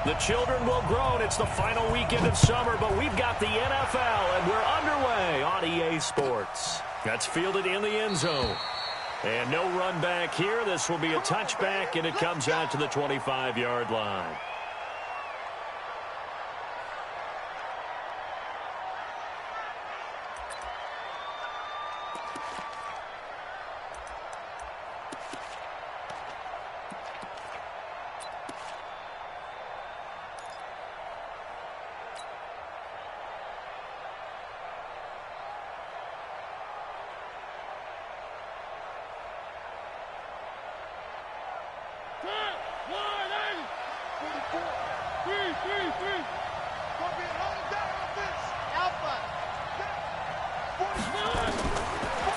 The children will groan. It's the final weekend of summer, but we've got the NFL, and we're underway on EA Sports. That's fielded in the end zone. And no run back here. This will be a touchback, and it comes out to the 25-yard line.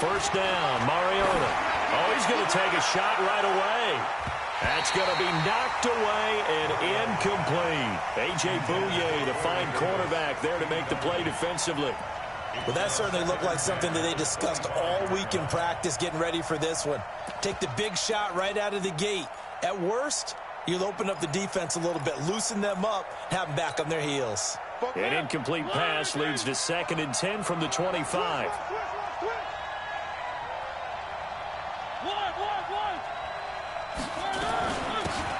First down, Mariota. Oh, he's going to take a shot right away. That's going to be knocked away and incomplete. A.J. Bouye, the fine cornerback, there to make the play defensively. Well, that certainly looked like something that they discussed all week in practice getting ready for this one. Take the big shot right out of the gate. At worst, you'll open up the defense a little bit, loosen them up, have them back on their heels. An incomplete pass leads to 2nd and 10 from the 25.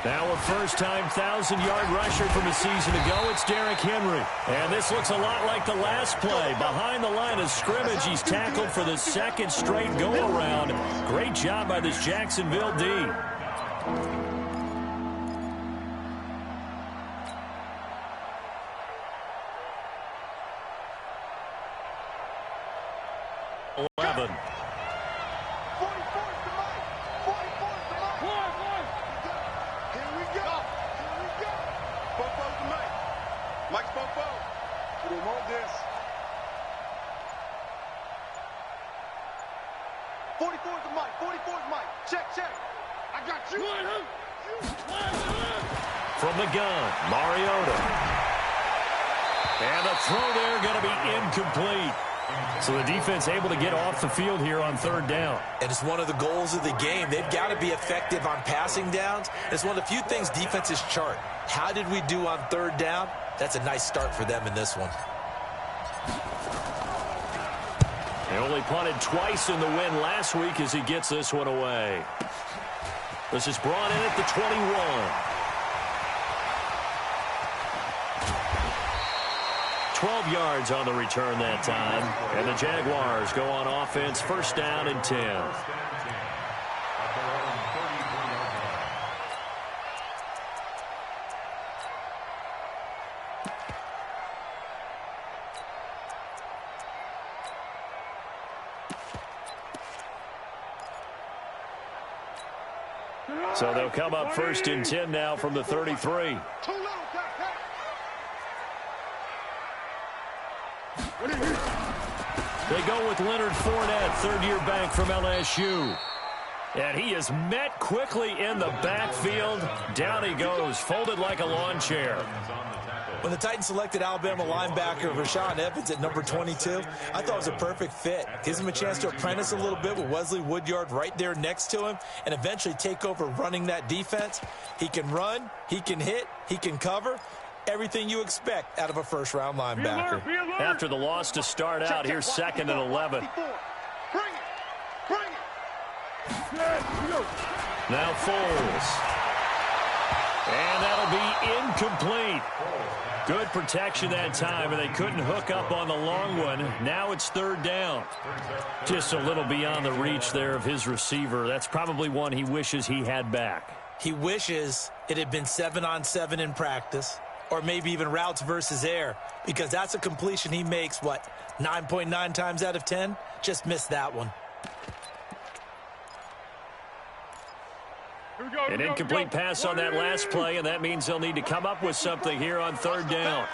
Now a first-time 1,000-yard rusher from a season ago, it's Derrick Henry. And this looks a lot like the last play. Behind the line of scrimmage, he's tackled for the 2nd straight go-around. Great job by this Jacksonville D. From the gun, Mariota. And the throw there going to be incomplete. So the defense able to get off the field here on 3rd down. And it's one of the goals of the game. They've got to be effective on passing downs. It's one of the few things defenses chart. How did we do on 3rd down? That's a nice start for them in this one. They only punted twice in the win last week as he gets this one away. This is brought in at the 21. 12 yards on the return that time. And the Jaguars go on offense, 1st down and 10. So they'll come up 1st and 10 now from the 33. They go with Leonard Fournette, 3rd-year back from LSU. And he is met quickly in the backfield. Down he goes, folded like a lawn chair. When the Titans selected Alabama linebacker Rashaan Evans at number 22, I thought it was a perfect fit. Gives him a chance to apprentice a little bit with Wesley Woodyard right there next to him and eventually take over running that defense. He can run, he can hit, he can cover. Everything you expect out of a first-round linebacker. After the loss to start out, here's 2nd and 11. Now Foles. And that'll be incomplete. Good protection that time, and they couldn't hook up on the long one. Now it's 3rd down. Just a little beyond the reach there of his receiver. That's probably one he wishes he had back. He wishes it had been 7-on-7 in practice, or maybe even routes versus air, because that's a completion he makes, 9.9 times out of 10? Just missed that one. An incomplete pass on that last play, and that means they'll need to come up with something here on 3rd down.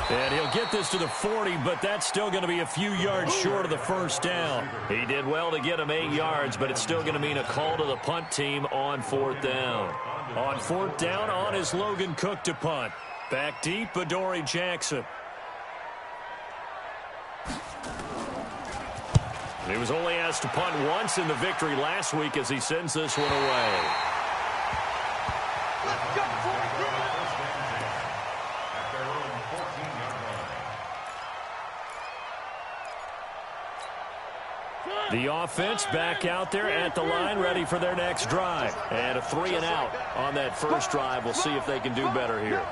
And he'll get this to the 40, but that's still going to be a few yards short of the 1st down. He did well to get him 8 yards, but it's still going to mean a call to the punt team on 4th down. On 4th down, on is Logan Cook to punt. Back deep, Adoree Jackson. He was only asked to punt once in the victory last week as he sends this one away. Let's go for it. The offense back out there at the line, ready for their next drive. And a 3-and-out on that first drive. We'll see if they can do better here.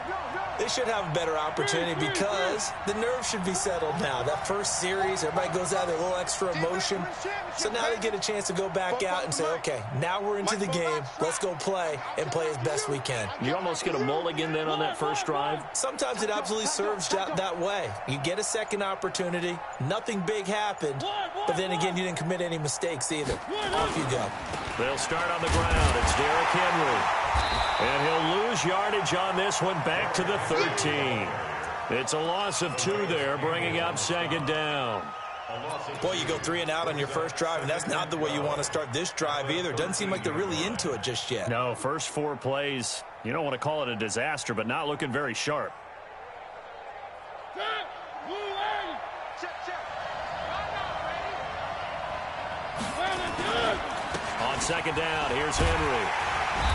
They should have a better opportunity because the nerves should be settled now. That first series, everybody goes out with a little extra emotion. So now they get a chance to go back out and say, okay, now we're into the game. Let's go play and play as best we can. You almost get a mulligan then on that first drive? Sometimes it absolutely serves that way. You get a second opportunity. Nothing big happened. But then again, you didn't commit any mistakes either. Off you go. They'll start on the ground. It's Derrick Henry. And he'll lose yardage on this one back to the 13. It's a loss of 2 there, bringing up second down. Boy, you go 3-and-out on your first drive, and that's not the way you want to start this drive either. Doesn't seem like they're really into it just yet. No, first 4 plays, you don't want to call it a disaster, but not looking very sharp. On second down, here's Henry.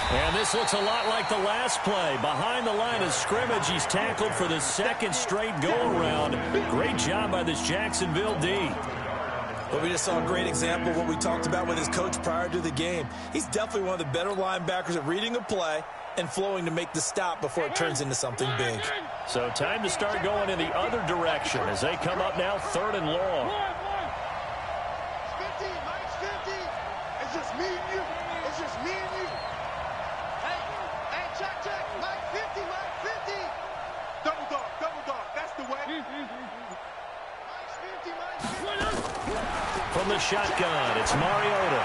And this looks a lot like the last play. Behind the line of scrimmage, he's tackled for the second straight go-around. Great job by this Jacksonville D. But we just saw a great example of what we talked about with his coach prior to the game. He's definitely one of the better linebackers at reading a play and flowing to make the stop before it turns into something big. So time to start going in the other direction as they come up now 3rd and long. It's just me and you. It's just me and you. Hey, check. Mike 50. Double dog. That's the way. Mike 50. From the shotgun, it's Mariota.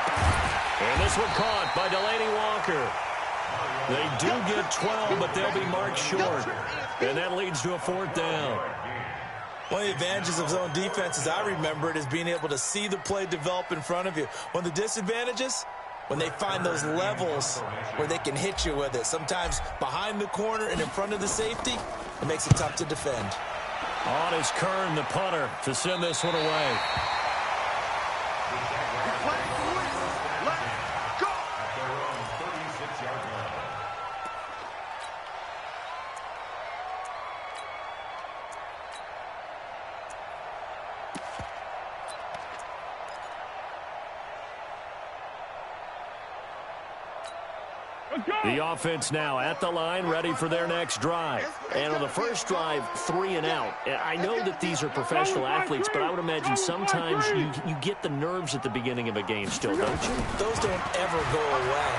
And this one caught by Delaney Walker. They do get 12, but they'll be marked short. And that leads to a 4th down. One of the advantages of zone defense, as I remember it, is being able to see the play develop in front of you. One of the disadvantages, when they find those levels where they can hit you with it. Sometimes behind the corner and in front of the safety, it makes it tough to defend. On is Kern, the punter, to send this one away. The offense now at the line, ready for their next drive. And on the first drive, 3-and-out. I know that these are professional athletes, but I would imagine sometimes you get the nerves at the beginning of a game still, don't you? Those don't ever go away.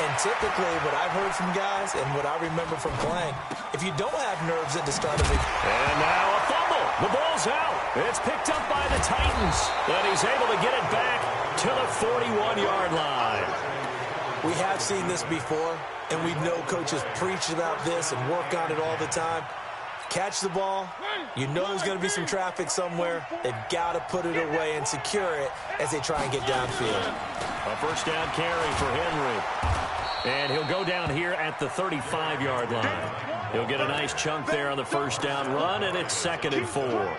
And typically what I've heard from guys and what I remember from playing, if you don't have nerves at the start of the game. And now a fumble. The ball's out. It's picked up by the Titans. And he's able to get it back to the 41-yard line. We have seen this before, and we know coaches preach about this and work on it all the time. Catch the ball. You know there's going to be some traffic somewhere. They've got to put it away and secure it as they try and get downfield. A first down carry for Henry. And he'll go down here at the 35-yard line. He'll get a nice chunk there on the first down run, and it's 2nd and 4.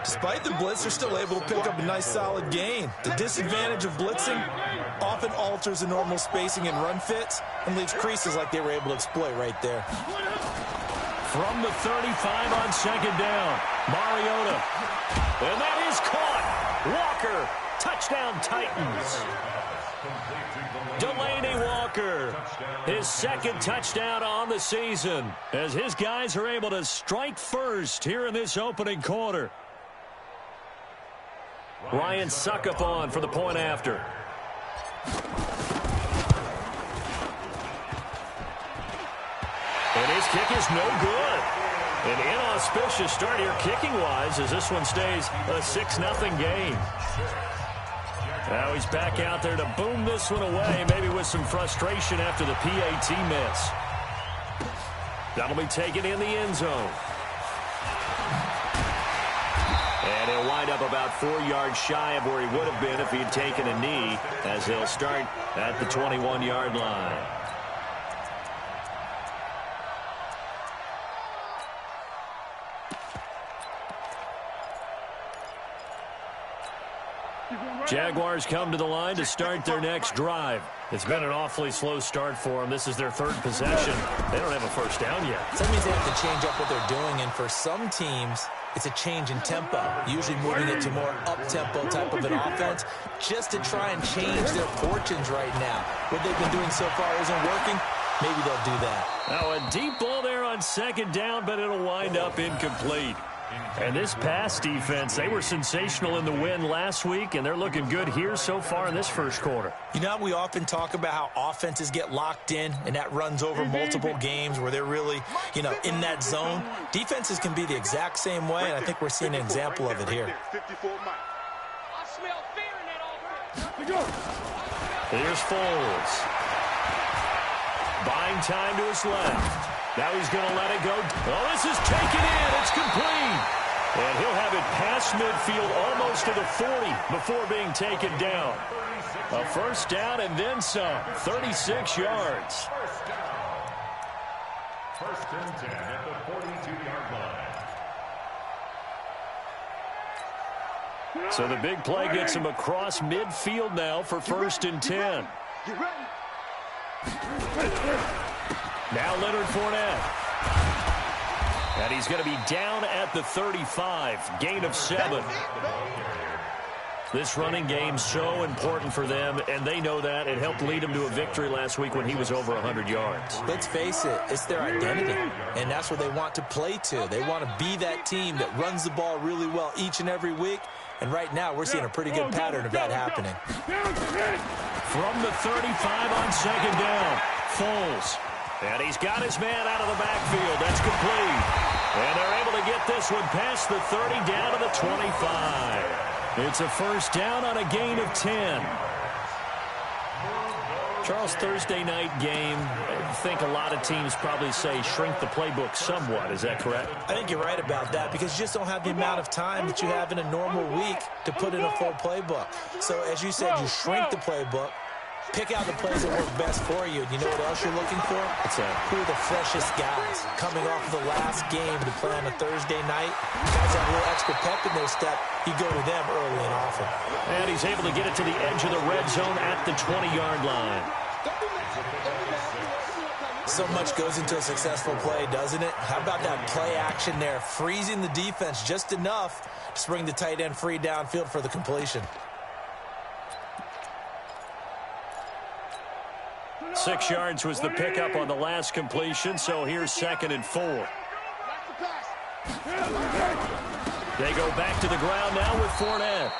Despite the blitz, they're still able to pick up a nice solid gain. The disadvantage of blitzing often alters the normal spacing and run fits and leaves creases like they were able to exploit right there. From the 35 on 2nd down, Mariota. And that is caught. Walker, touchdown Titans. Delaney Walker, his 2nd touchdown on the season as his guys are able to strike first here in this opening quarter. Ryan Suckup on for the point after. And his kick is no good. An inauspicious start here kicking-wise as this one stays a 6-0 game. Now he's back out there to boom this one away, maybe with some frustration after the PAT miss. That'll be taken in the end zone. And he'll wind up about 4 yards shy of where he would have been if he had taken a knee, as they'll start at the 21-yard line. Jaguars come to the line to start their next drive. It's been an awfully slow start for them. This is their third possession. They don't have a first down yet. So that means they have to change up what they're doing, and for some teams, it's a change in tempo, usually moving it to more up-tempo type of an offense, just to try and change their fortunes right now. What they've been doing so far isn't working. Maybe they'll do that. Now a deep ball there on second down, but it'll wind up incomplete. And this pass defense, they were sensational in the win last week, and they're looking good here so far in this first quarter. You know, we often talk about how offenses get locked in, and that runs over multiple games where they're really, in that zone. Defenses can be the exact same way, and I think we're seeing an example of it here. Here's Foles. Buying time to his left. Now he's going to let it go. Oh, this is taken in. It's complete. And he'll have it past midfield almost to the 40 before being taken down. A first down and then some. 36 yards. First and 10 at the 42-yard line. So the big play gets him across midfield now for first and 10. Get ready. Now Leonard Fournette. And he's going to be down at the 35. Gain of 7. This running game so important for them, and they know that. It helped lead them to a victory last week when he was over 100 yards. Let's face it, it's their identity, and that's what they want to play to. They want to be that team that runs the ball really well each and every week, and right now we're seeing a pretty good pattern of that happening. From the 35 on second down, Foles. And he's got his man out of the backfield. That's complete. And they're able to get this one past the 30 down to the 25. It's a first down on a gain of 10. Charles, Thursday night game, I think a lot of teams probably say shrink the playbook somewhat. Is that correct? I think you're right about that because you just don't have the amount of time that you have in a normal week to put in a full playbook. So as you said, you shrink the playbook. Pick out the plays that work best for you. And you know what else you're looking for? Who are the freshest guys coming off of the last game to play on a Thursday night? Guys have a little extra pep in their step. You go to them early and often. And he's able to get it to the edge of the red zone at the 20-yard line. So much goes into a successful play, doesn't it? How about that play action there? Freezing the defense just enough to bring the tight end free downfield for the completion. 6 yards was the pickup on the last completion, so here's second and 4. They go back to the ground now with Fournette.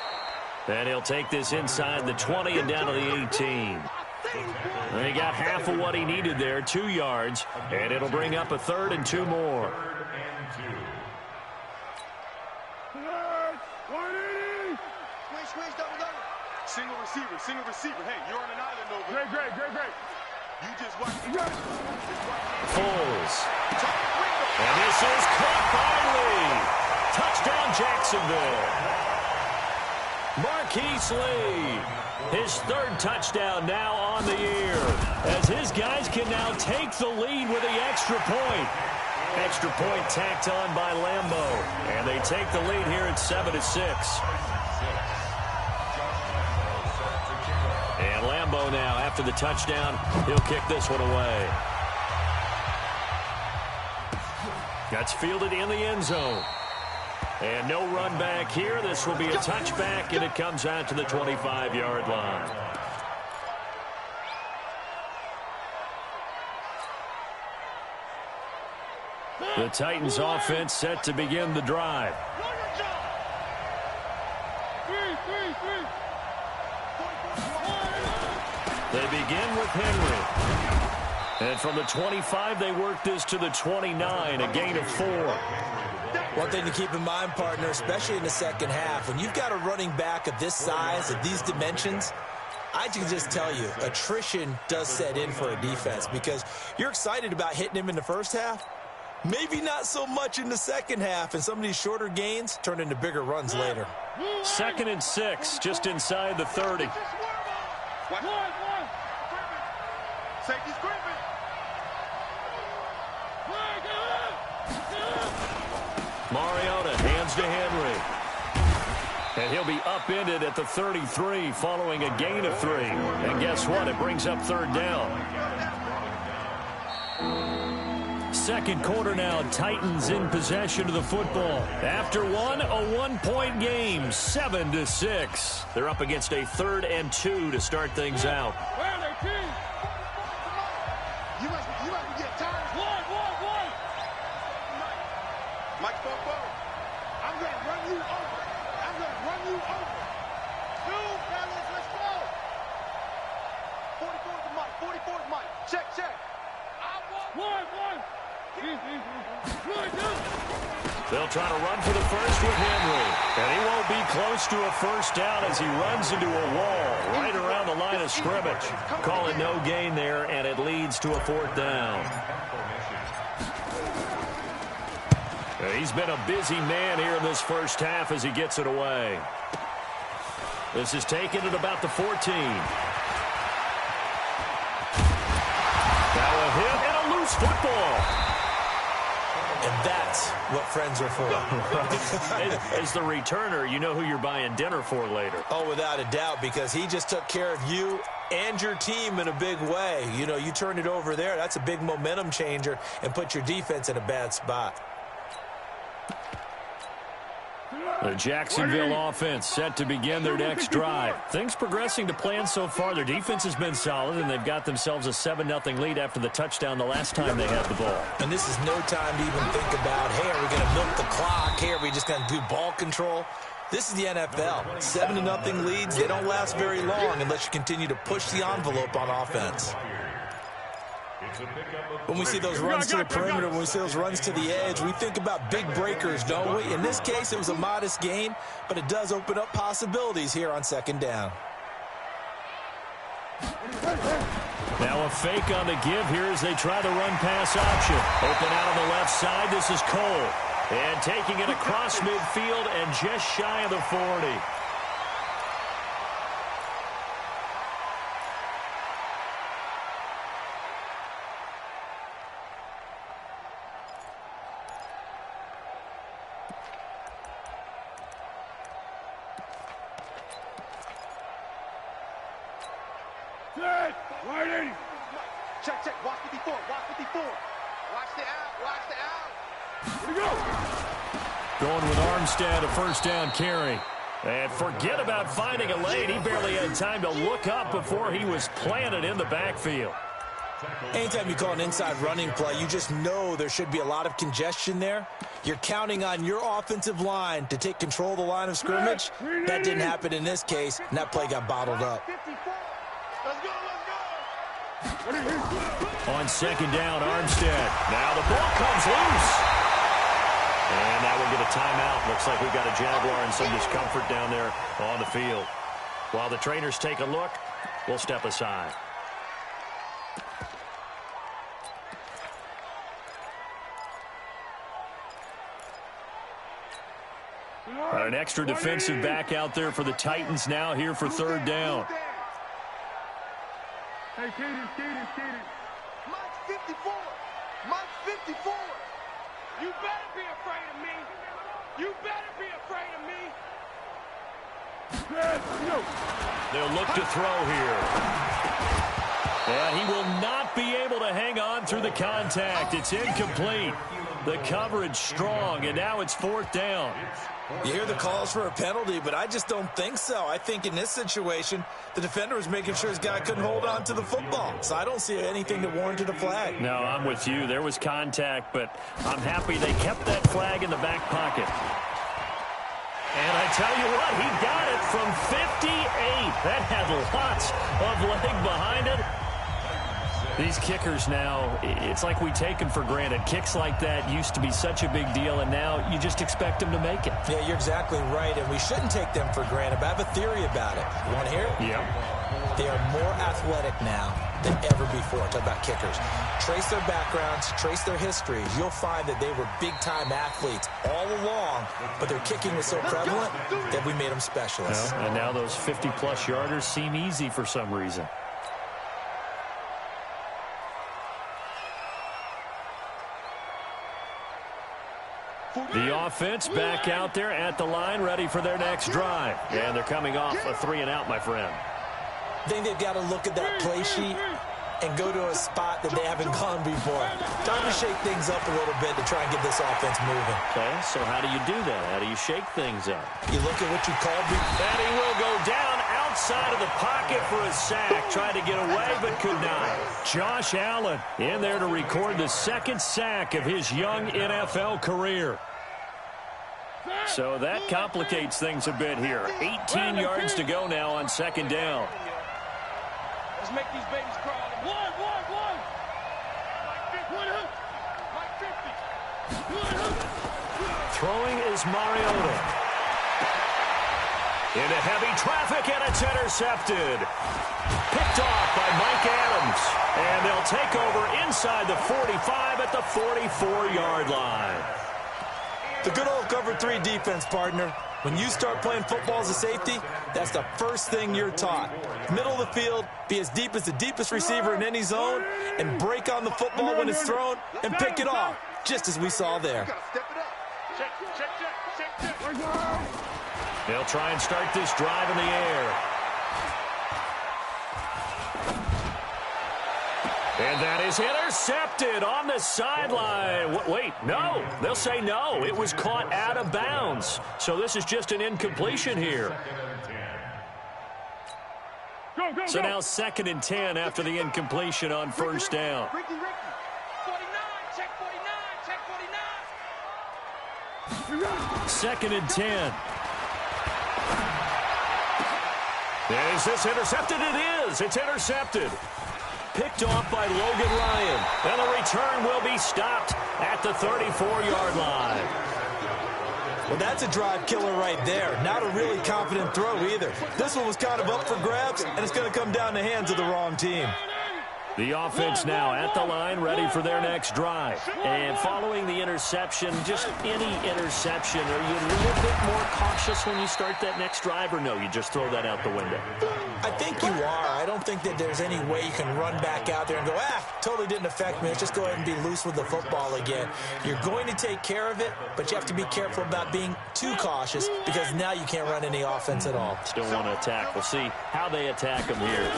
And he'll take this inside the 20 and down to the 18. And he got half of what he needed there, 2 yards, and it'll bring up a third and 2 more. Squish, double. Single receiver. Hey, you're on an island over there. Great. You just watch. Foles. And this is caught by Lee. Touchdown, Jacksonville. Marquise Lee. His third touchdown now on the year. As his guys can now take the lead with the extra point. Extra point tacked on by Lambo. And they take the lead here at 7-6. And Lambo now, after the touchdown, he'll kick this one away. That's fielded in the end zone. And no run back here. This will be a touchback, and it comes out to the 25-yard line. The Titans offense set to begin the drive. They begin with Henry. And from the 25, they work this to the 29, a gain of 4. One thing to keep in mind, partner, especially in the second half, when you've got a running back of this size, of these dimensions, I can just tell you, attrition does set in for a defense because you're excited about hitting him in the first half. Maybe not so much in the second half, and some of these shorter gains turn into bigger runs later. 2nd and 6, just inside the 30. Safety screaming. Mariota hands to Henry. And he'll be upended at the 33 following a gain of 3. And guess what? It brings up third down. Second quarter now, Titans in possession of the football. After a one-point game, 7-6. They're up against a 3rd and 2 to start things out. You must get tired. One. Mike, I'm going to run you over. Two, fellas, let's go. 44 is Mike. Check. One. They'll try to run for the first with Henry. And he won't be close to a first down as he runs into a wall right around the line of scrimmage. Call it no gain there, and it leads to a 4th down. He's been a busy man here in this first half as he gets it away. This is taken at about the 14. Now a hit and a loose football. And that's what friends are for. As the returner, you know who you're buying dinner for later. Oh, without a doubt, because he just took care of you and your team in a big way. You know, you turn it over there, that's a big momentum changer and put your defense in a bad spot. The Jacksonville offense set to begin their next drive. Things progressing to plan so far. Their defense has been solid, and they've got themselves a 7-0 lead after the touchdown the last time they had the ball. And this is no time to even think about, hey, are we going to milk the clock? Hey, are we just going to do ball control? This is the NFL. 7-0 leads, they don't last very long unless you continue to push the envelope on offense. When we see those runs to the perimeter, when we see those runs to the edge, we think about big breakers, don't we? In this case, it was a modest gain, but it does open up possibilities here on 2nd down. Now a fake on the give here as they try the run-pass option. Open out on the left side, this is Cole. And taking it across midfield and just shy of the 40. Check. Watch 54. Watch the out. Here we go. Going with Armstead, a first down carry. And forget about finding a lane. He barely had time to look up before he was planted in the backfield. Anytime you call an inside running play, you just know there should be a lot of congestion there. You're counting on your offensive line to take control of the line of scrimmage. That didn't happen in this case, and that play got bottled up. Let's go. On 2nd down, Armstead. Now the ball comes loose. And now we'll get a timeout. Looks like we've got a Jaguar and some discomfort down there on the field. While the trainers take a look, we'll step aside. An extra defensive back out there for the Titans now here for 3rd down. Hey, Kaden. Mike 54. You better be afraid of me. They'll look to throw here. And he will not be able to hang on through the contact. It's incomplete. The coverage strong, and now it's 4th down. You hear the calls for a penalty, but I just don't think so. I think in this situation, the defender was making sure his guy couldn't hold on to the football. So I don't see anything that warranted a flag. No, I'm with you. There was contact, but I'm happy they kept that flag in the back pocket. And I tell you what, he got it from 58. That had lots of leg behind it. These kickers now, it's like we take them for granted. Kicks like that used to be such a big deal, and now you just expect them to make it. Yeah, you're exactly right, and we shouldn't take them for granted, but I have a theory about it. You want to hear it? Yeah. They are more athletic now than ever before. Talk about kickers. Trace their backgrounds, trace their histories. You'll find that they were big-time athletes all along, but their kicking was so prevalent that we made them specialists. And now those 50-plus yarders seem easy for some reason. The offense back out there at the line, ready for their next drive. And they're coming off a 3-and-out, my friend. I think they've got to look at that play sheet and go to a spot that they haven't gone before. Time to shake things up a little bit to try and get this offense moving. Okay, so how do you do that? How do you shake things up? You look at what you called me. And he will go down outside of the pocket for a sack. Tried to get away, but could not. Josh Allen in there to record the second sack of his young NFL career. So that complicates things a bit here. 18 yards to go now on second down. Let's make these babies cry. One. Throwing is Mariota. Into heavy traffic, and it's intercepted. Picked off by Mike Adams. And they'll take over inside the 45 at the 44-yard line. The good old cover 3 defense, partner. When you start playing football as a safety, that's the first thing you're taught. Middle of the field, be as deep as the deepest receiver in any zone, and break on the football when it's thrown and pick it off, just as we saw there. They'll try and start this drive in the air. And that is intercepted on the sideline. Wait, no. They'll say no. It was caught out of bounds. So this is just an incompletion here. So now 2nd and 10 after the incompletion on first down. 49, check 49. 2nd and 10. Is this intercepted? It is. It's intercepted. Picked off by Logan Ryan. And the return will be stopped at the 34-yard line. Well, that's a drive killer right there. Not a really confident throw either. This one was kind of up for grabs, and it's going to come down the hands of the wrong team. The offense now at the line, ready for their next drive. And following the interception, just any interception, are you a little bit more cautious when you start that next drive, or no, you just throw that out the window? I think you are. I don't think that there's any way you can run back out there and go, totally didn't affect me. Let's just go ahead and be loose with the football again. You're going to take care of it, but you have to be careful about being too cautious because now you can't run any offense at all. Still want to attack. We'll see how they attack him here.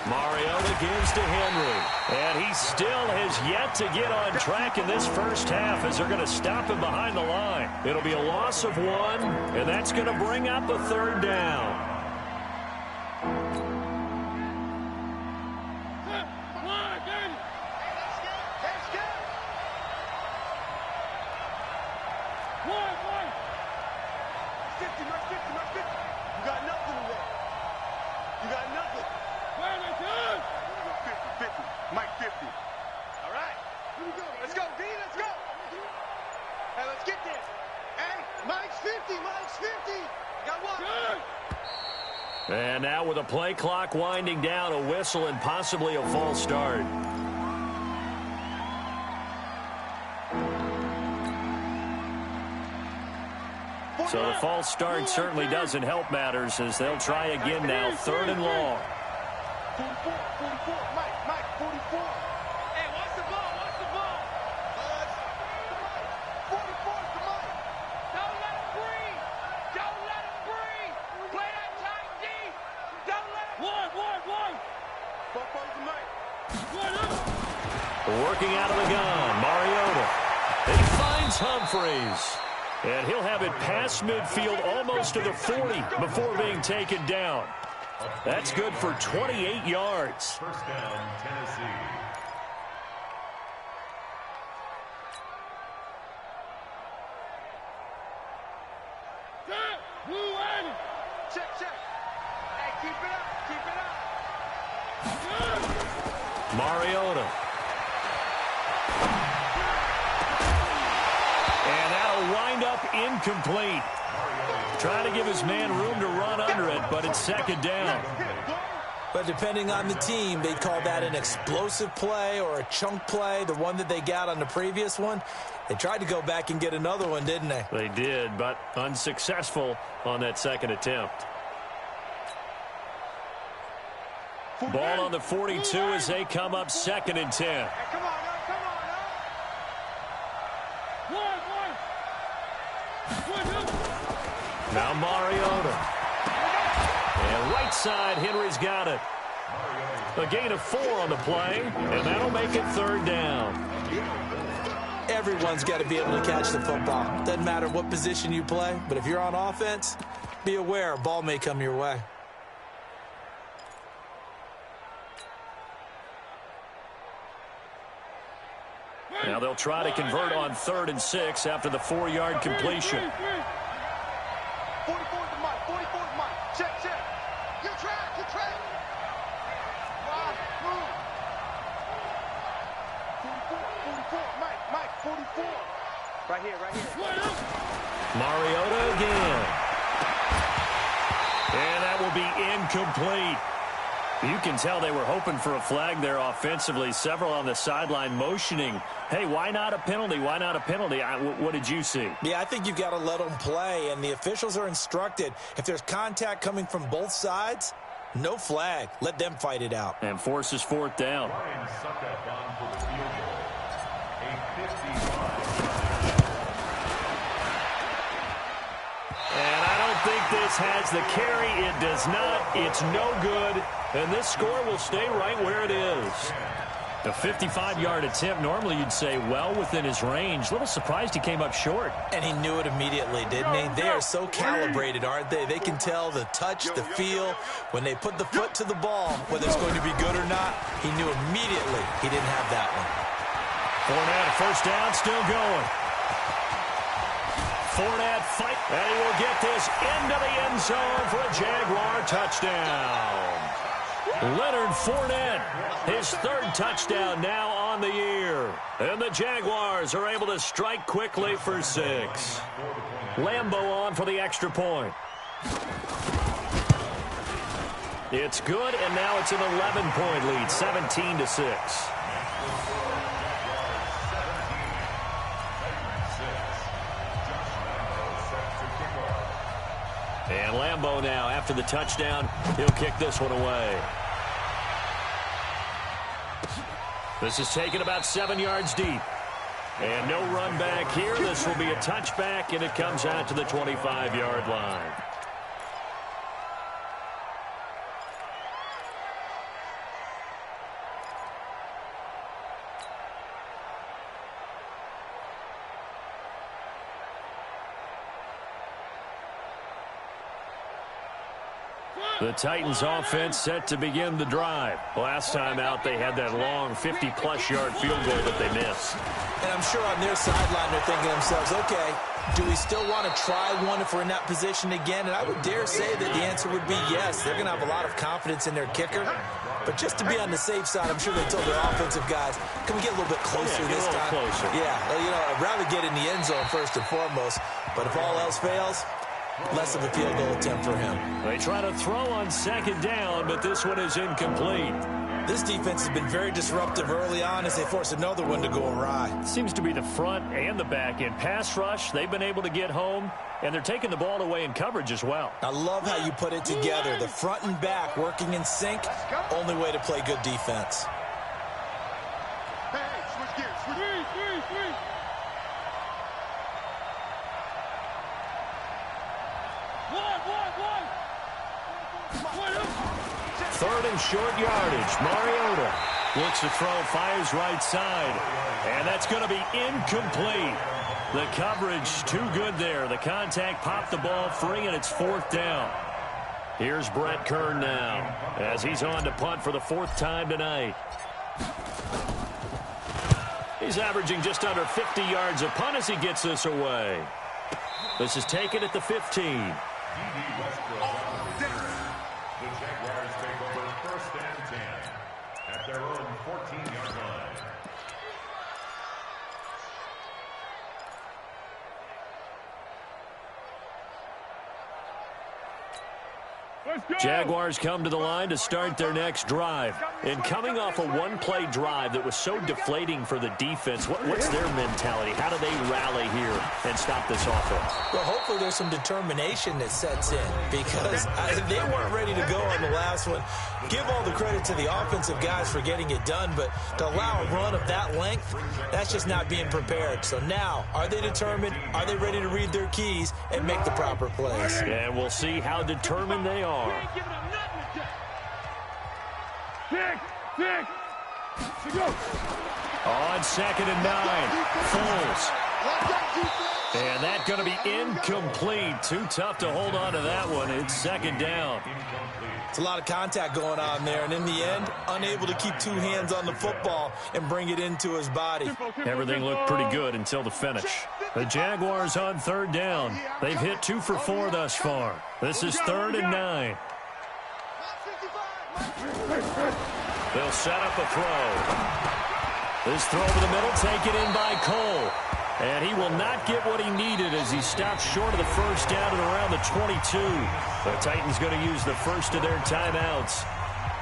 Mariota gives to Henry, and he still has yet to get on track in this first half as they're going to stop him behind the line. It'll be a loss of 1, and that's going to bring up a 3rd down. You got nothing today. You got nothing. 50. Mike 50. All right. Here we go. Let's go, D. Let's go. Hey, let's get there. Hey, Mike's 50. Mike's 50. Got one. And now with a play clock winding down, a whistle and possibly a false start. So the false start certainly doesn't help matters as they'll try again now, 3rd and long. 44, Mike, 44. Hey, watch the ball, 44 is the Mike. Don't let him breathe. Play that tight D. Don't let him. One. 44 is the Mike. Working out of the gun, Mariota. He finds Humphreys. And he'll have it past midfield almost to the 40 before being taken down. That's good for 28 yards. First down, Tennessee. Check. Hey, keep it up. Mariota. And that'll wind up incomplete. Trying to give his man room to run under it, but it's 2nd down. But depending on the team, they'd call that an explosive play or a chunk play, the one that they got on the previous one. They tried to go back and get another one, didn't they? They did, but unsuccessful on that 2nd attempt. Ball on the 42 as they come up 2nd and 10. Hey, come on now. Now Mariota. And right side, Henry's got it. A gain of 4 on the play, and that'll make it 3rd down. Everyone's got to be able to catch the football. Doesn't matter what position you play, but if you're on offense, be aware a ball may come your way. Now they'll try to convert on 3rd and 6 after the 4-yard completion. 44 to Mike. 44 to Mike. Check. You track. Wow, move. 44. Mike, 44. Right here. Mariota again. And that will be incomplete. You can tell they were hoping for a flag there offensively. Several on the sideline motioning, hey, why not a penalty? Why not a penalty? What did you see? Yeah, I think you've got to let them play, and the officials are instructed. If there's contact coming from both sides, no flag. Let them fight it out. And forces 4th down. And I don't think this has the carry. It does not. It's no good. And this score will stay right where it is. A 55-yard attempt. Normally you'd say well within his range. A little surprised he came up short. And he knew it immediately, didn't he? They are so calibrated, aren't they? They can tell the touch, the feel. When they put the foot to the ball, whether it's going to be good or not, he knew immediately he didn't have that one. Fournette, 1st down, still going. Fournette fight, and he will get this into the end zone for a Jaguar touchdown. Leonard Fournette, his 3rd touchdown now on the year. And the Jaguars are able to strike quickly for 6. Lambeau on for the extra point. It's good, and now it's an 11-point lead, 17-6. And Lambeau now, after the touchdown, he'll kick this one away. This is taken about 7 yards deep. And no run back here. This will be a touchback, and it comes out to the 25-yard line. The Titans offense set to begin the drive. Last time out, they had that long 50-plus yard field goal that they missed. And I'm sure on their sideline they're thinking to themselves, okay, do we still want to try one if we're in that position again? And I would dare say that the answer would be yes. They're going to have a lot of confidence in their kicker. But just to be on the safe side, I'm sure they told their offensive guys, can we get a little bit closer this time? Closer. Yeah, I'd rather get in the end zone first and foremost. But if all else fails, less of a field goal attempt for him. They try to throw on 2nd down, but this one is incomplete. This defense has been very disruptive early on as they force another one to go awry. Seems to be the front and the back end. Pass rush, they've been able to get home, and they're taking the ball away in coverage as well. I love how you put it together. The front and back working in sync, only way to play good defense. Hey, switch gears. Third and short yardage. Mariota looks to throw, fires right side. And that's going to be incomplete. The coverage too good there. The contact popped the ball free, and it's 4th down. Here's Brett Kern now as he's on to punt for the 4th time tonight. He's averaging just under 50 yards a punt as he gets this away. This is taken at the 15. The Jaguars take over 1st and 10 at their own 14-yard line. Jaguars come to the line to start their next drive. And coming off a one-play drive that was so deflating for the defense, what's their mentality? How do they rally here and stop this offense? Well, hopefully there's some determination that sets in because they weren't ready to go on the last one. Give all the credit to the offensive guys for getting it done, but to allow a run of that length, that's just not being prepared. So now, are they determined? Are they ready to read their keys and make the proper plays? And we'll see how determined they are. On 2nd and 9, Foles. And that's going to be incomplete. Too tough to hold on to that one. It's 2nd down. It's a lot of contact going on there, and in the end, unable to keep two hands on the football and bring it into his body. Everything looked pretty good until the finish. The Jaguars on 3rd down. They've hit 2 for 4 thus far. This is 3rd and 9. They'll set up a throw. This throw over the middle, taken in by Cole. And he will not get what he needed as he stops short of the first down at around the 22. The Titans going to use the first of their timeouts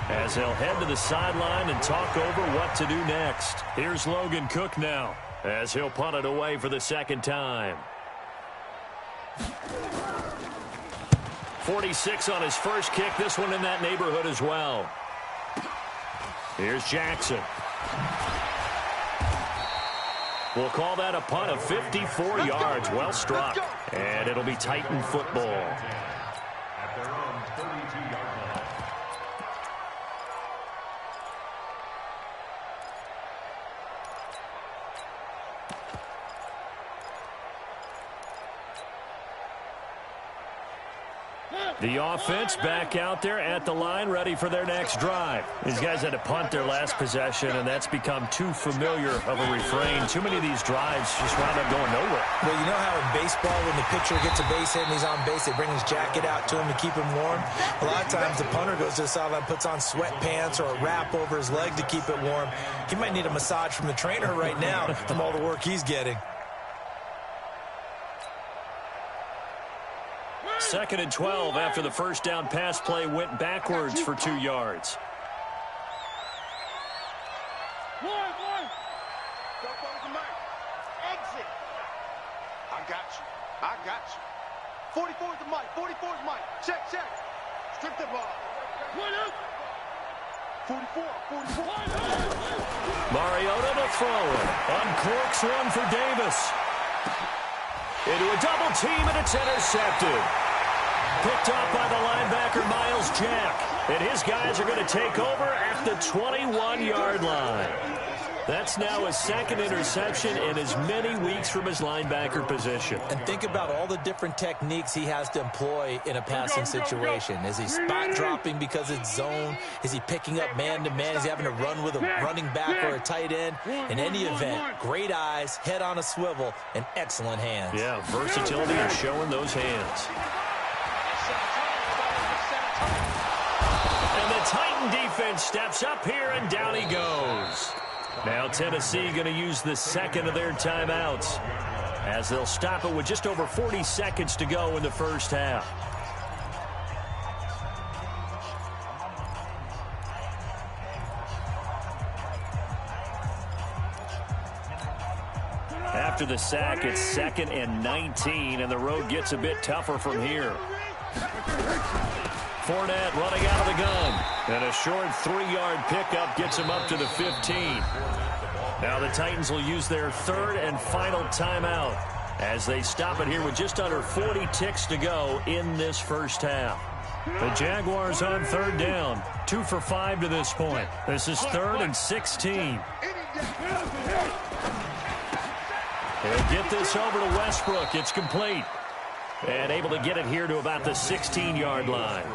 as they'll head to the sideline and talk over what to do next. Here's Logan Cook now as he'll punt it away for the 2nd time. 46 on his first kick. This one in that neighborhood as well. Here's Jackson. We'll call that a punt of 54 yards. Well struck. And it'll be Titan football. At their own 32-yard line. The offense back out there at the line, ready for their next drive. These guys had to punt their last possession, and that's become too familiar of a refrain. Too many of these drives just wound up going nowhere. Well, you know how in baseball, when the pitcher gets a base hit and he's on base, they bring his jacket out to him to keep him warm? A lot of times the punter goes to the sideline, puts on sweatpants or a wrap over his leg to keep it warm. He might need a massage from the trainer right now from all the work he's getting. 2nd and 12 after the first down pass play went backwards for 2 yards. Exit. I got you. I got you. 44 is the mic. 44 is mic. Check. Strip the ball. 44. Mariota to throw it. Uncorks one for Davis. Into a double team, and it's intercepted. Picked off by the linebacker, Miles Jack. And his guys are going to take over at the 21-yard line. That's now his 2nd interception in as many weeks from his linebacker position. And think about all the different techniques he has to employ in a passing situation. Is he spot dropping because it's zone? Is he picking up man-to-man? Is he having to run with a running back or a tight end? In any event, great eyes, head on a swivel, and excellent hands. Yeah, versatility and showing those hands. And the Titan defense steps up here, and down he goes. Now Tennessee going to use the 2nd of their timeouts as they'll stop it with just over 40 seconds to go in the first half. After the sack, it's 2nd and 19, and the road gets a bit tougher from here. Fournette running out of the gun. And a short 3-yard pickup gets him up to the 15. Now the Titans will use their 3rd and final timeout as they stop it here with just under 40 ticks to go in this first half. The Jaguars on 3rd down. 2 for 5 to this point. This is 3rd and 16. He'll get this over to Westbrook. It's complete. And able to get it here to about the 16-yard line.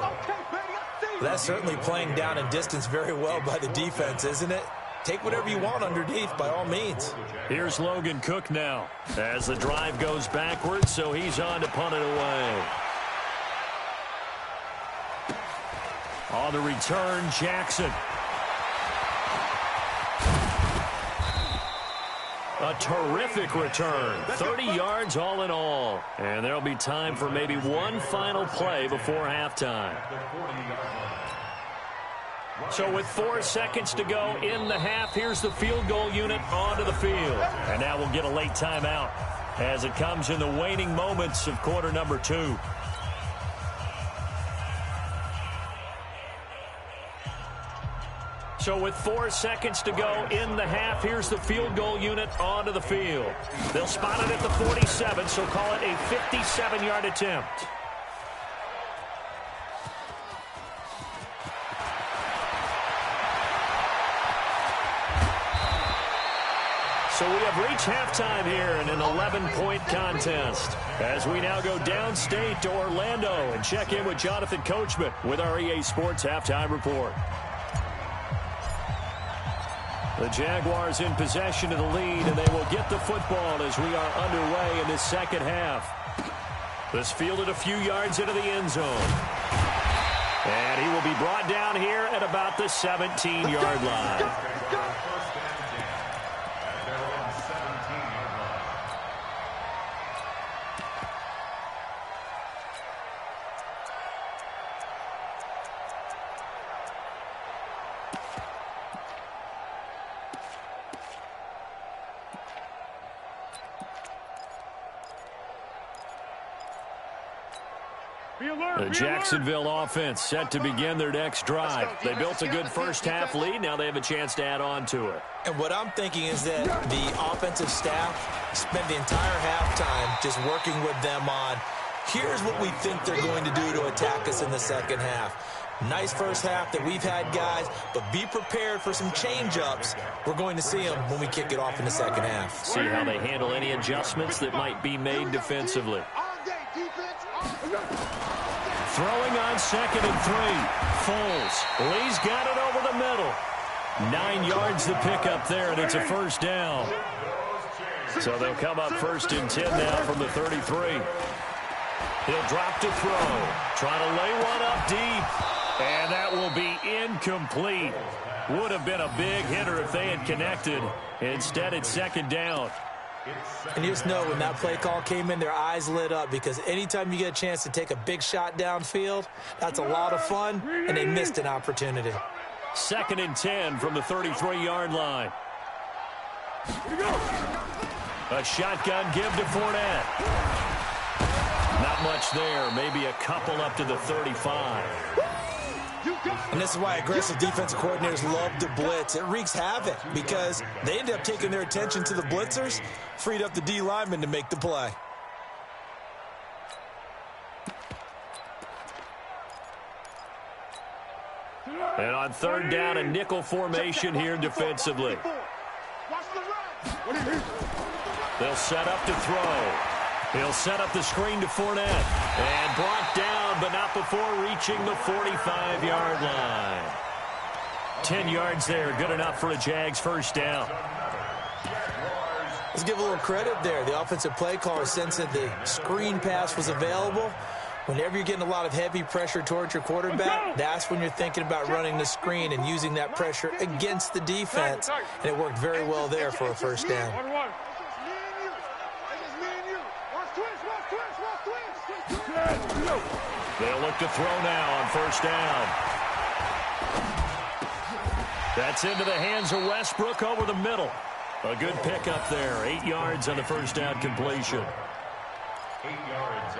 That's certainly playing down and distance very well by the defense, isn't it? Take whatever you want underneath, by all means. Here's Logan Cook now as the drive goes backwards, so he's on to punt it away. On the return, Jackson. A terrific return. 30 yards all in all. And there'll be time for maybe one final play before halftime. So with 4 seconds to go in the half, here's the field goal unit onto the field. And now we'll get a late timeout as it comes in the waning moments of quarter number 2. So with 4 seconds to go in the half, here's the field goal unit onto the field. They'll spot it at the 47, so call it a 57-yard attempt. So we have reached halftime here in an 11-point contest as we now go downstate to Orlando and check in with Jonathan Coachman with our EA Sports Halftime Report. The Jaguars in possession of the lead, and they will get the football as we are underway in this second half. This fielded a few yards into the end zone. And he will be brought down here at about the 17-yard line. The Jacksonville offense set to begin their next drive. They built a good first-half lead. Now they have a chance to add on to it. And what I'm thinking is that the offensive staff spent the entire halftime just working with them on, here's what we think they're going to do to attack us in the second half. Nice first half that we've had, guys, but be prepared for some change-ups. We're going to see them when we kick it off in the second half. See how they handle any adjustments that might be made defensively. Throwing on 2nd and 3. Foles. Lee's got it over the middle. 9 yards to pick up there, and it's a first down. So they'll come up 1st and 10 now from the 33. He'll drop to throw. Trying to lay one up deep. And that will be incomplete. Would have been a big hitter if they had connected. Instead, it's 2nd down. And you just know when that play call came in, their eyes lit up, because anytime you get a chance to take a big shot downfield, that's a lot of fun, and they missed an opportunity. 2nd and 10 from the 33-yard line. A shotgun give to Fournette. Not much there, maybe a couple up to the 35. And this is why aggressive defensive coordinators love to blitz. It wreaks havoc because they end up taking their attention to the blitzers, freed up the D lineman to make the play. And on 3rd down, a nickel formation here defensively. They'll set up to throw. He'll set up the screen to Fournette. And brought down, but not before reaching the 45-yard line. 10 yards there, good enough for a Jags first down. Let's give a little credit there. The offensive play caller sensed that the screen pass was available. Whenever you're getting a lot of heavy pressure towards your quarterback, that's when you're thinking about running the screen and using that pressure against the defense. And it worked very well there for a first down. They'll look to throw now on 1st down. That's into the hands of Westbrook over the middle. A good pickup there. 8 yards on the first down completion.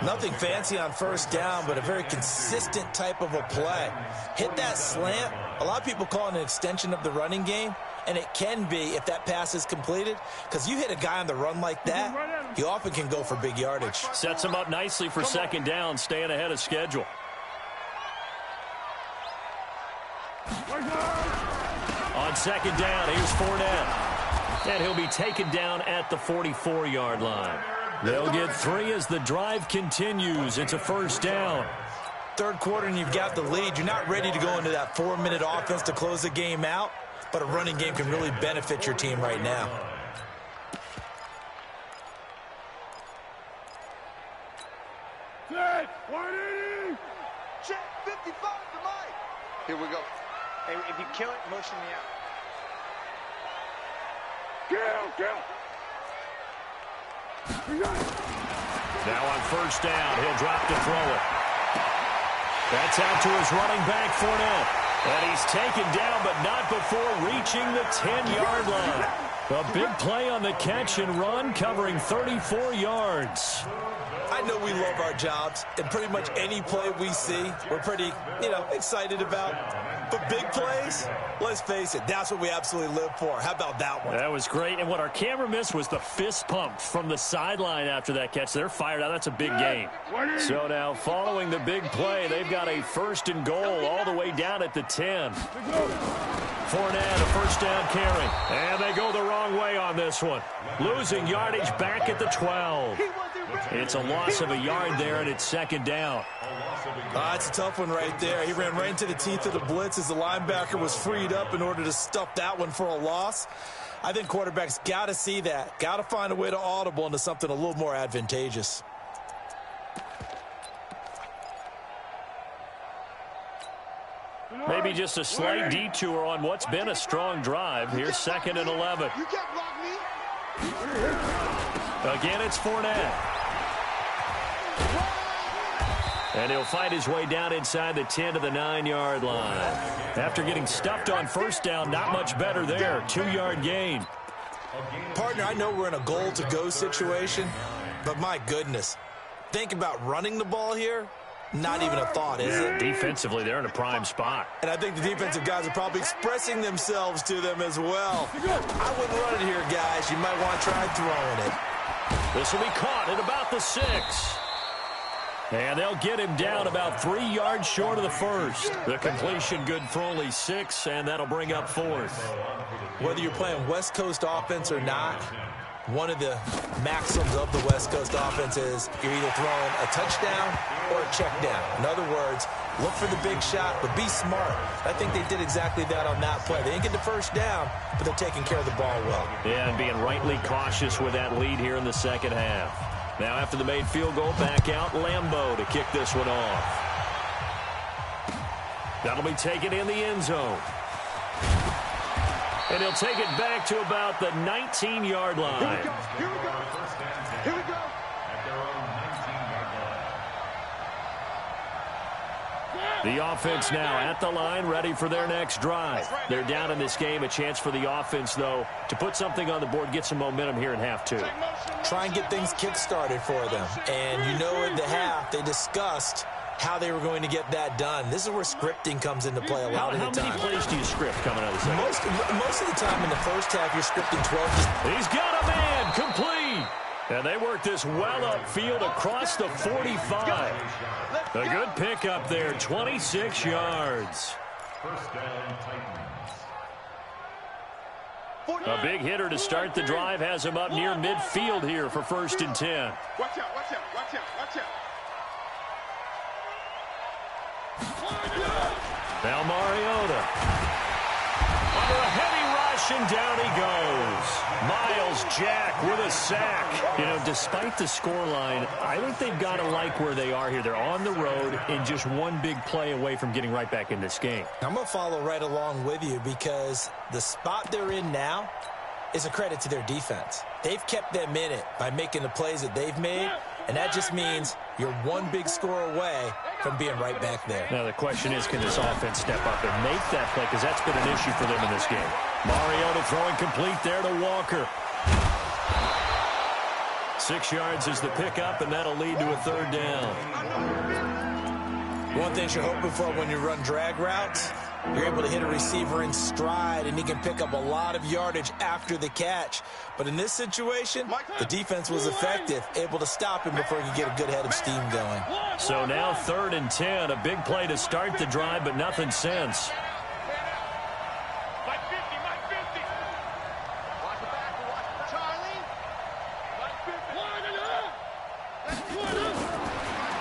Nothing fancy on 1st down, but a very consistent type of a play. Hit that slant. A lot of people call it an extension of the running game, and it can be if that pass is completed, because you hit a guy on the run like that, he often can go for big yardage. Sets him up nicely for 2nd down, staying ahead of schedule. On 2nd down, here's Fournette. And he'll be taken down at the 44-yard line. They'll get 3 as the drive continues. It's a first down. 3rd quarter and you've got the lead. You're not ready to go into that 4-minute offense to close the game out, but a running game can really benefit your team right now. Check 55 to Mike. Here we go. Hey, if you kill it, motion me out. Kill. Now on first down, he'll drop to throw it. That's out to his running back, Fournette. And he's taken down, but not before reaching the 10-yard line. A big play on the catch and run, covering 34 yards. I know we love our jobs, and pretty much any play we see, we're pretty, excited about. But big plays, let's face it, that's what we absolutely live for. How about that one? That was great, and what our camera missed was the fist pump from the sideline after that catch. They're fired out. That's a big gain. So now, following the big play, they've got a first and goal all the way down at the 10. Fournette, a first down carry. And they go the wrong way on this one. Losing yardage back at the 12. It's a loss of a yard there, and it's second down. It's a tough one right there. He ran right into the teeth of the blitz as the linebacker was freed up in order to stuff that one for a loss. I think quarterbacks got to see that. Got to find a way to audible into something a little more advantageous. Maybe just a slight detour on what's been a strong drive. Here's second and 11. You can't block me. Again, it's Fournette. And he'll fight his way down inside the 10 to the 9-yard line. After getting stuffed on first down, not much better there. 2-yard gain. Partner, I know we're in a goal-to-go situation, but my goodness, think about running the ball here. Not even a thought, is it? Defensively, they're in a prime spot. And I think the defensive guys are probably expressing themselves to them as well. I wouldn't run it here, guys. You might want to try throwing it. This will be caught at about the 6. And they'll get him down about 3 yards short of the first. The completion good for only 6, and that'll bring up fourth. Whether you're playing West Coast offense or not, one of the maxims of the West Coast offense is you're either throwing a touchdown or a check down. In other words, look for the big shot, but be smart. I think they did exactly that on that play. They didn't get the first down, but they're taking care of the ball well. Yeah, and being rightly cautious with that lead here in the second half. Now after the made field goal, back out Lambeau to kick this one off. That'll be taken in the end zone. And he'll take it back to about the 19-yard line. Here we go. Here we go. Here we go. The offense now at the line, ready for their next drive. They're down in this game. A chance for the offense, though, to put something on the board, get some momentum here in half two. Try and get things kick-started for them. And in the half, they discussed how they were going to get that done. This is where scripting comes into play a lot of the time. How many plays do you script coming out of the second? Most of the time in the first half, you're scripting 12. He's got a man, complete. And they work this well upfield across the 45. A good pickup there, 26 yards. First down, Titans. A big hitter to start the drive has him up near midfield here for first and 10. Watch out, watch out, watch out, watch out. Now Mariota. Under a heavy rush, and down he goes. Miles Jack with a sack. Despite the scoreline, I think they've got to like where they are here. They're on the road and just one big play away from getting right back in this game. I'm going to follow right along with you because the spot they're in now is a credit to their defense. They've kept them in it by making the plays that they've made, and that just means you're one big score away from being right back there. Now the question is, can this offense step up and make that play? Because that's been an issue for them in this game. Mariota throwing complete there to Walker. 6 yards is the pickup, and that'll lead to a third down. One thing you're hoping for when you run drag routes, you're able to hit a receiver in stride, and he can pick up a lot of yardage after the catch. But in this situation, the defense was effective, able to stop him before he could get a good head of steam going. So now 3rd and 10, a big play to start the drive, but nothing since.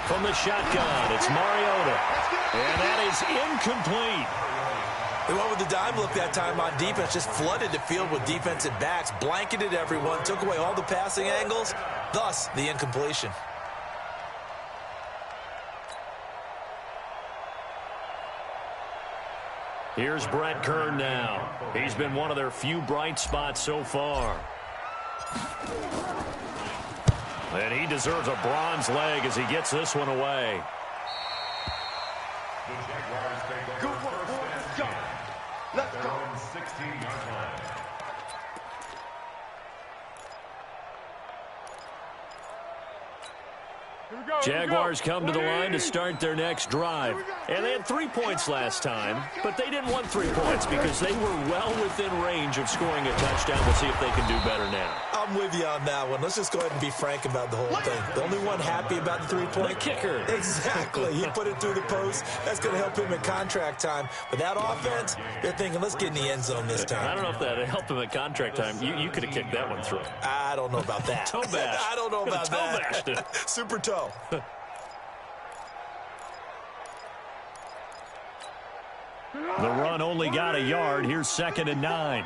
From the shotgun, it's Mariota. And that is incomplete. They went with the dime look that time on defense, just flooded the field with defensive backs, blanketed everyone, took away all the passing angles, thus the incompletion. Here's Brett Kern now. He's been one of their few bright spots so far. And he deserves a bronze leg as he gets this one away. The Jaguars take over first and 10. Let's go. 16-yard line. Jaguars come to the line to start their next drive. And they had 3 points last time, but they didn't want 3 points because they were well within range of scoring a touchdown. We'll see if they can do better now. I'm with you on that one. Let's just go ahead and be frank about the whole thing. The only one happy about the 3-point? The kicker. Exactly. He put it through the post. That's going to help him at contract time. But that offense, they're thinking, let's get in the end zone this time. I don't know if that helped him at contract time. You could have kicked that one through. I don't know about that. Toe bash. I don't know about toe that. bashed. Super toe. The run only got a yard. Here's 2nd and 9.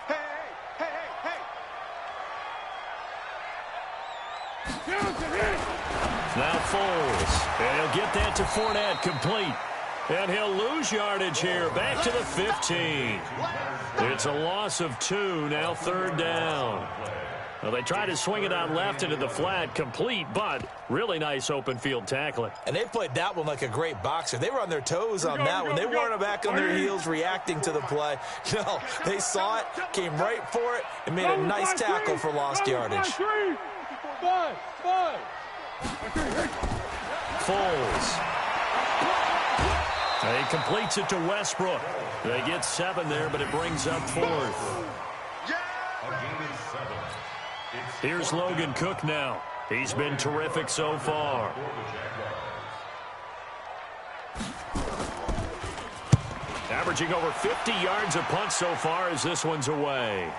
Hey, hey, hey, hey. Now Foles. And he'll get that to Fournette, complete. And he'll lose yardage here. Back to the 15. It's a loss of 2. Now 3rd down. Well, they tried to swing it out left into the flat, complete, but really nice open field tackling. And they played that one like a great boxer. They were on their toes on that one. They weren't back on their heels reacting to the play. No, they saw it, came right for it, and made a nice tackle for lost yardage. Foles. He completes it to Westbrook. They get 7 there, but it brings up 4th. A gain of 7. Here's Logan Cook now. He's been terrific so far. Averaging over 50 yards a punt so far as this one's away.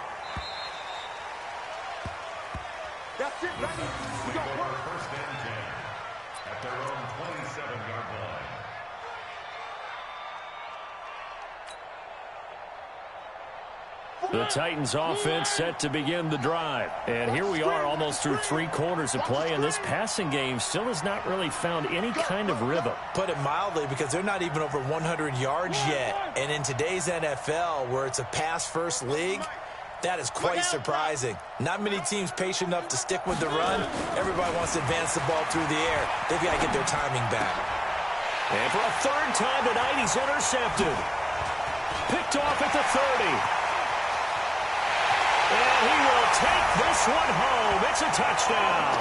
That's it, baby. We got Take over work. first and 10 at their own 27-yard line. The Titans offense set to begin the drive. And here we are almost through 3 quarters of play, and this passing game still has not really found any kind of rhythm. Put it mildly, because they're not even over 100 yards yet. And in today's NFL, where it's a pass-first league, that is quite surprising. Not many teams patient enough to stick with the run. Everybody wants to advance the ball through the air. They've got to get their timing back. And for a 3rd time tonight, he's intercepted. Picked off at the 30. And he will take this one home. It's a touchdown.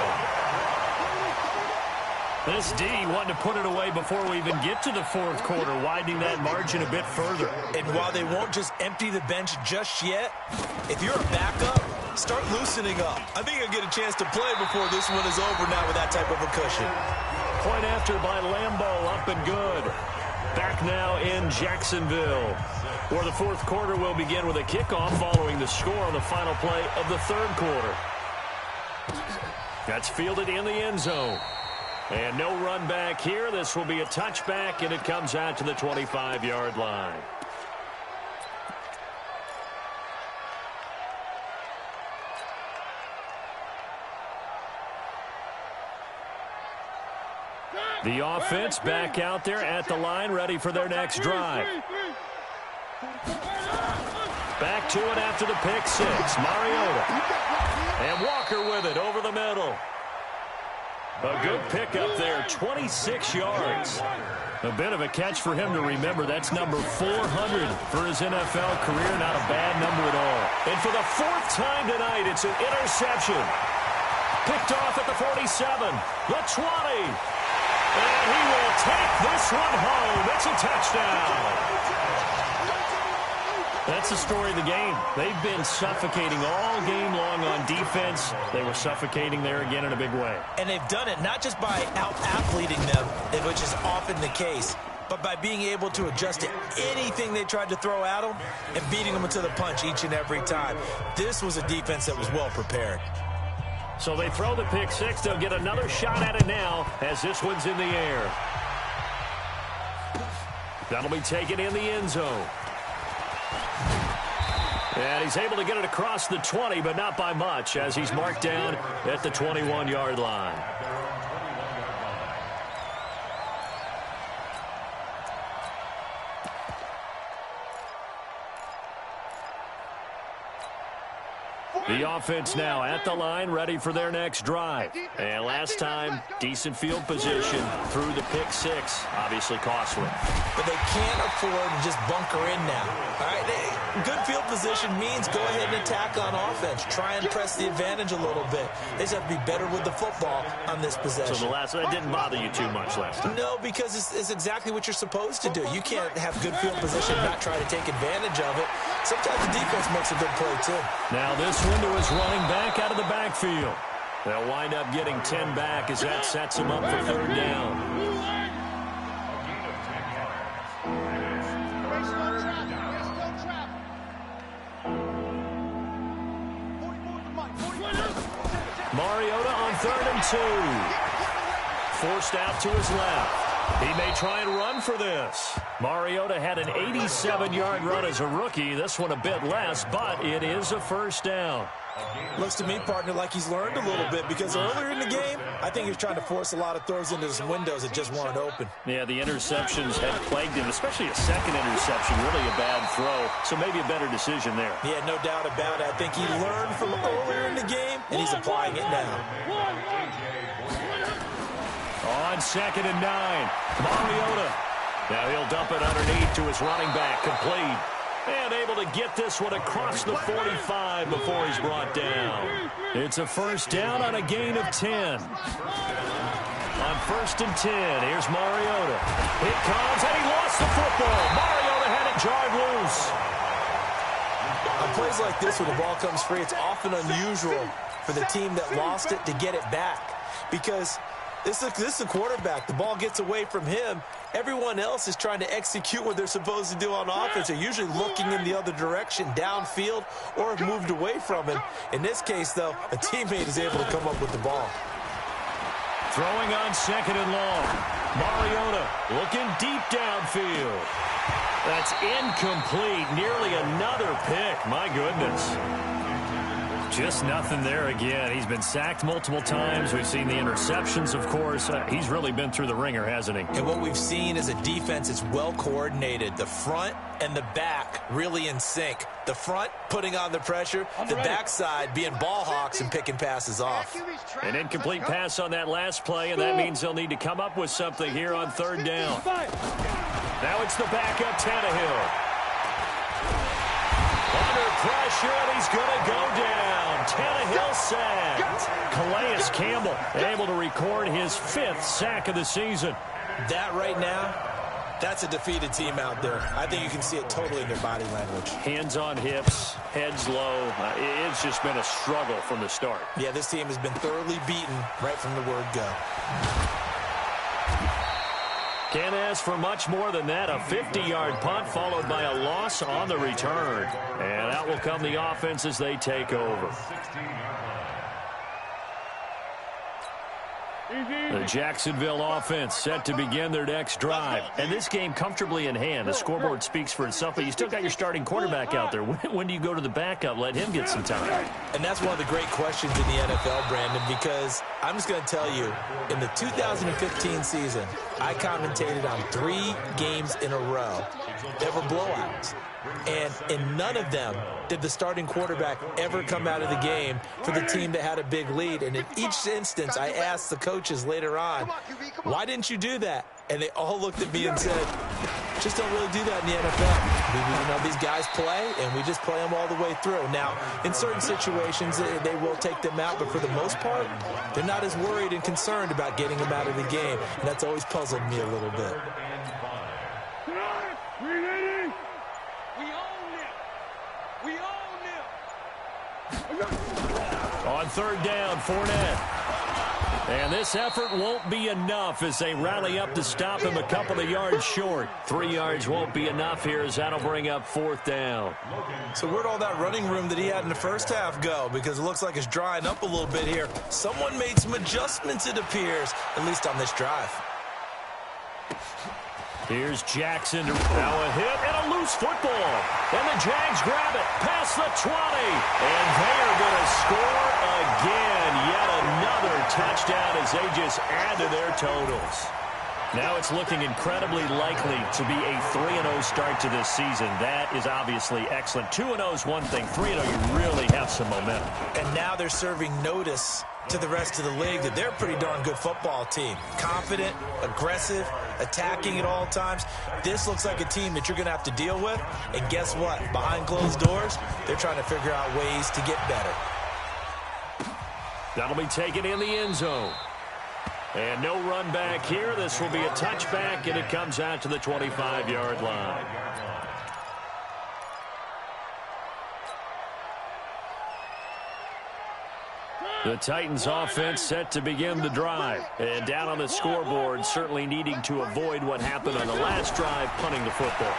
This D wanted to put it away before we even get to the 4th quarter, widening that margin a bit further. And while they won't just empty the bench just yet, if you're a backup, start loosening up. I think you'll get a chance to play before this one is over now with that type of a cushion. Point after by Lambeau, up and good. Back now in Jacksonville, where the 4th quarter will begin with a kickoff following the score on the final play of the 3rd quarter. That's fielded in the end zone. And no run back here. This will be a touchback, and it comes out to the 25-yard line. The offense back out there at the line, ready for their next drive. Back to it after the pick 6. Mariota. And Walker with it over the middle. A good pickup there, 26 yards. A bit of a catch for him to remember. That's number 400 for his NFL career. Not a bad number at all. And for the 4th time tonight, it's an interception. Picked off at the 47, the 20. And he will take this one home. It's a touchdown. That's the story of the game. They've been suffocating all game long on defense. They were suffocating there again in a big way. And they've done it not just by out-athleting them, which is often the case, but by being able to adjust to anything they tried to throw at them and beating them to the punch each and every time. This was a defense that was well prepared. So they throw the pick 6. They'll get another shot at it now as this one's in the air. That'll be taken in the end zone. And he's able to get it across the 20, but not by much, as he's marked down at the 21-yard line. The offense now at the line, ready for their next drive. And last time, decent field position through the pick six. Obviously costly. But they can't afford to just bunker in now. All right, good field position means go ahead and attack on offense. Try and press the advantage a little bit. They just have to be better with the football on this possession. So that didn't bother you too much last time? No, because it's exactly what you're supposed to do. You can't have good field position and not try to take advantage of it. Sometimes the defense makes a good play, too. Now this window is running back out of the backfield. They'll wind up getting 10 back as that sets them up for third down. Mariota on 3rd and 2. Forced out to his left. He may try and run for this. Mariota had an 87-yard run as a rookie. This one a bit less, but it is a first down. Looks to me, partner, like he's learned a little bit because earlier in the game, I think he was trying to force a lot of throws into his windows that just weren't open. Yeah, the interceptions had plagued him, especially a second interception, really a bad throw. So maybe a better decision there. Yeah, no doubt about it. I think he learned from earlier in the game, and he's applying it now. On 2nd and 9, Mariota. Now he'll dump it underneath to his running back, complete. And able to get this one across the 45 before he's brought down. It's a first down on a gain of 10. On 1st and 10, here's Mariota. It comes, and he lost the football. Mariota had it jarred loose. On plays like this where the ball comes free, it's often unusual for the team that lost it to get it back. Because this is the quarterback. The ball gets away from him. Everyone else is trying to execute what they're supposed to do on offense. They're usually looking in the other direction, downfield, or have moved away from him. In this case, though, a teammate is able to come up with the ball. Throwing on 2nd and long. Mariota looking deep downfield. That's incomplete. Nearly another pick. My goodness. Just nothing there again. He's been sacked multiple times. We've seen the interceptions, of course. He's really been through the ringer, hasn't he? And what we've seen is a defense that's well coordinated. The front and the back really in sync. The front putting on the pressure. The backside being ball hawks and picking passes off. An incomplete pass on that last play, and that means they'll need to come up with something here on 3rd down. Now it's the backup Tannehill. Under pressure, and he's going to go down. Tannehill sacked. Calais Campbell able to record his 5th sack of the season. That right now, that's a defeated team out there. I think you can see it totally in their body language. Hands on hips, heads low. It's just been a struggle from the start. Yeah, this team has been thoroughly beaten right from the word go. Can't ask for much more than that. A 50-yard punt followed by a loss on the return. And out will come the offense as they take over. The Jacksonville offense set to begin their next drive. And this game comfortably in hand. The scoreboard speaks for itself, but you still got your starting quarterback out there. When do you go to the backup? Let him get some time. And that's one of the great questions in the NFL, Brandon, because I'm just going to tell you, in the 2015 season, I commentated on 3 games in a row that were blowouts. And in none of them did the starting quarterback ever come out of the game for the team that had a big lead. And in each instance, I asked the coaches later on, why didn't you do that? And they all looked at me and said, just don't really do that in the NFL. These guys play, and we just play them all the way through. Now, in certain situations, they will take them out, but for the most part, they're not as worried and concerned about getting them out of the game. And that's always puzzled me a little bit. On 3rd down, Fournette. And this effort won't be enough as they rally up to stop him a couple of yards short. 3 yards won't be enough here as that'll bring up 4th down. So where'd all that running room that he had in the first half go? Because it looks like it's drying up a little bit here. Someone made some adjustments, it appears, at least on this drive. Here's Jackson. Now a hit and a loose football. And the Jags grab it past the 20. And they are going to score again. Yet another touchdown as they just add to their totals. Now it's looking incredibly likely to be a 3-0 start to this season. That is obviously excellent. 2-0 is one thing. 3-0, you really have some momentum. And now they're serving notice to the rest of the league that they're a pretty darn good football team. Confident, aggressive, attacking at all times. This looks like a team that you're going to have to deal with. And guess what? Behind closed doors, they're trying to figure out ways to get better. That'll be taken in the end zone. And no run back here. This will be a touchback, and it comes out to the 25-yard line. The Titans offense set to begin the drive. And down on the scoreboard, certainly needing to avoid what happened on the last drive, punting the football.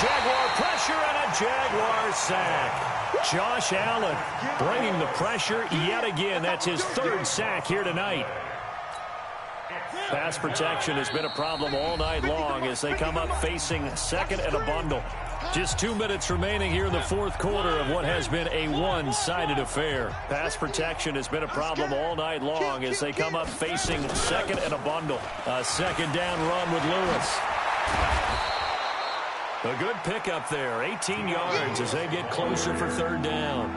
Jaguar pressure and a Jaguar sack. Josh Allen bringing the pressure yet again. That's his third sack here tonight. Pass protection has been a problem all night long as they come up facing second and a bundle. Just 2 minutes remaining here in the fourth quarter of what has been a one-sided affair. Pass protection has been a problem all night long as they come up facing second and a bundle. A second down run with Lewis. A good pickup there, 18 yards as they get closer for third down.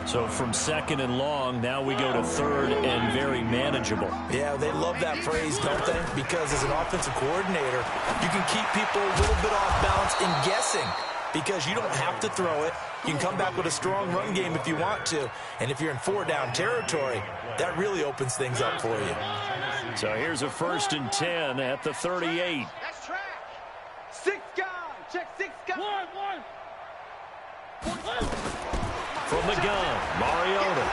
So from second and long, now we go to third and very manageable. Yeah, they love that phrase, don't they? Because as an offensive coordinator, you can keep people a little bit off balance in guessing because you don't have to throw it. You can come back with a strong run game if you want to. And if you're in four-down territory, that really opens things up for you. So here's a 1st and 10 at the 38. That's track. 6 guys. Check 6 guys. One. From the gun, Mariota.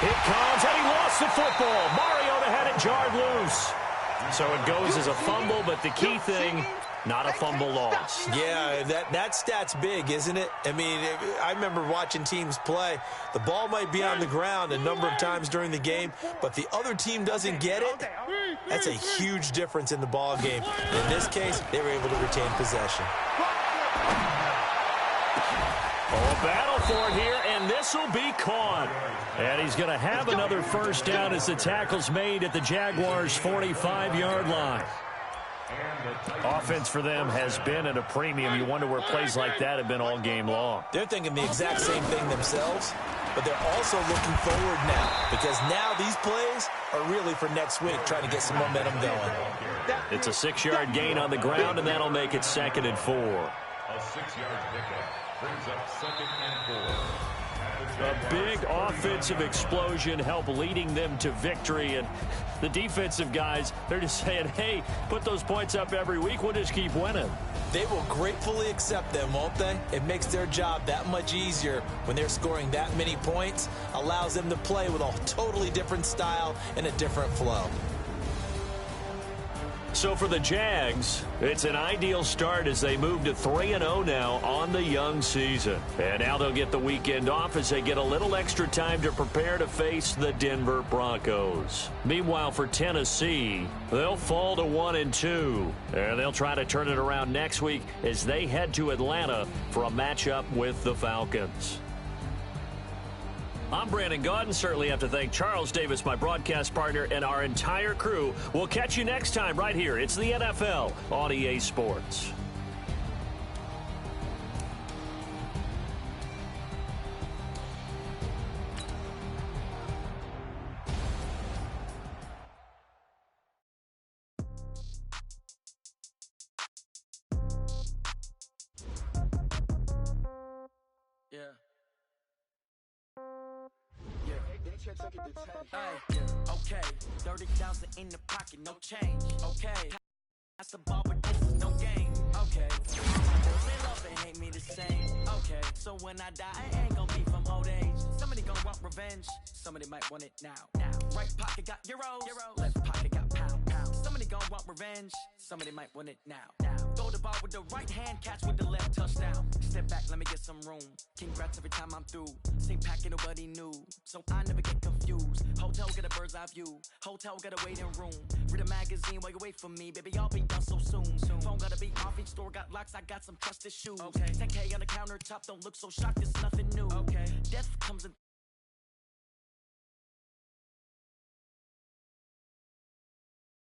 It comes, and he lost the football. Mariota had it jarred loose. So it goes as a fumble, but the key thing, not a fumble loss. Yeah, that stat's big, isn't it? I mean, I remember watching teams play. The ball might be on the ground a number of times during the game, but the other team doesn't get it. That's a huge difference in the ball game. In this case, they were able to retain possession. Oh, a battle for it here, and this will be caught. And he's going to have another first down as the tackle's made at the Jaguars' 45-yard line. Offense for them has been at a premium. You wonder where plays like that have been all game long. They're thinking the exact same thing themselves, but they're also looking forward now because now these plays are really for next week, trying to get some momentum going. It's a 6-yard gain on the ground, and that'll make it 2nd and 4. A 6-yard pickup brings up 2nd and 4. A big offensive explosion helped leading them to victory, and the defensive guys, they're just saying, hey, put those points up every week, we'll just keep winning. They will gratefully accept them, won't they? It makes their job that much easier when they're scoring that many points, allows them to play with a totally different style and a different flow. So for the Jags, it's an ideal start as they move to 3-0 now on the young season. And now they'll get the weekend off as they get a little extra time to prepare to face the Denver Broncos. Meanwhile, for Tennessee, they'll fall to 1-2. And they'll try to turn it around next week as they head to Atlanta for a matchup with the Falcons. I'm Brandon Gaudin. Certainly have to thank Charles Davis, my broadcast partner, and our entire crew. We'll catch you next time right here. It's the NFL on EA Sports. Hey, okay, 30,000 in the pocket, no change. Okay, that's the ball, but this is no game. Okay, they love and hate me the same. Okay, so when I die, I ain't gonna be from old age. Somebody gonna want revenge, somebody might want it now. Right pocket got euros, left pocket got pounds. Somebody gonna want revenge, somebody might want it now. Throw the ball with the right hand, catch with the left, touchdown. Step back, let me get some room. Congrats every time I'm through. Same packet, nobody knew, so I never get confused. Hotel get a bird's eye view. Hotel get a waiting room. Read a magazine while you wait for me, baby. I'll be done so soon. Phone gotta be off. Each store got locks. I got some trusted shoes. Okay. 10K on the countertop. Don't look so shocked. It's nothing new. Okay. Death comes in